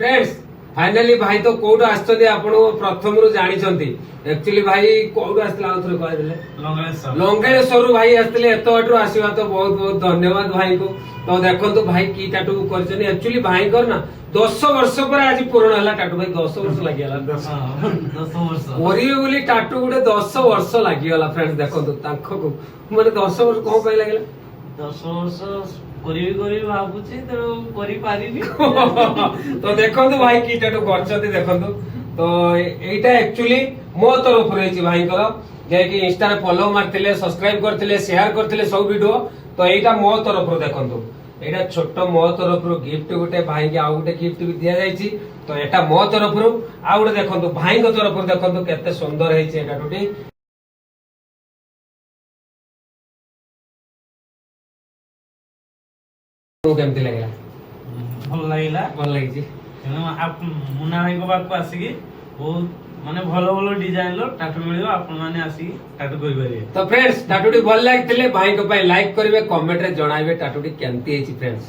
Friends finally भाई तो code आछते आपण प्रथम रु जानिछंती एक्चुअली भाई कोड आस्ते आउथरे कह देले लंगेश्वर भाई आस्ते एतो बाटू आसीबा तो बहुत बहुत धन्यवाद भाई को। तो देखंतु भाई की टाटू करछन एक्चुअली भाई कर ना 10 वर्ष पर आज पूर्ण हला टाटू भाई 10 वर्ष लागि हला 10 वर्ष ओरी बोली टाटू गुडे 10 वर्ष लागि हला फ्रेंड्स देखंतु तांखो को माने 10 वर्ष कोन पय लागिला 10 वर्ष करी भाबुची तो करी पारिनी तो देखंतु भाई की टाटू करछथि देखंतु तो एटा एक्चुअली मो तरफ रहिछि भाई कर जे कि इंस्टा रे फॉलो मारथिले सब्सक्राइब करथिले शेयर करथिले सब वीडियो तो एटा मो तरफ रो देखंतु एटा छोटो मो तरफ रो गिफ्ट गुटे भाई के आ गुटे गिफ्ट भी दिया जायछि तो एटा मो तरफ रो आ गुटे देखंतु भाई को तरफ रो देखंतु केते सुंदर हेछि एटा टुटी तो केमति लागला भल लागिची मुन्ना भाई को बात आसिकी बहुत माने भलो भलो डिजाइन लो टाटू मिलियो आपण माने आसी टाटू करि परिबे। तो फ्रेंड्स टाटूटी भल लागथिले भाई को पय लाइक करिवे कमेंट रे जणाइबे टाटूटी केमति हेछि फ्रेंड्स।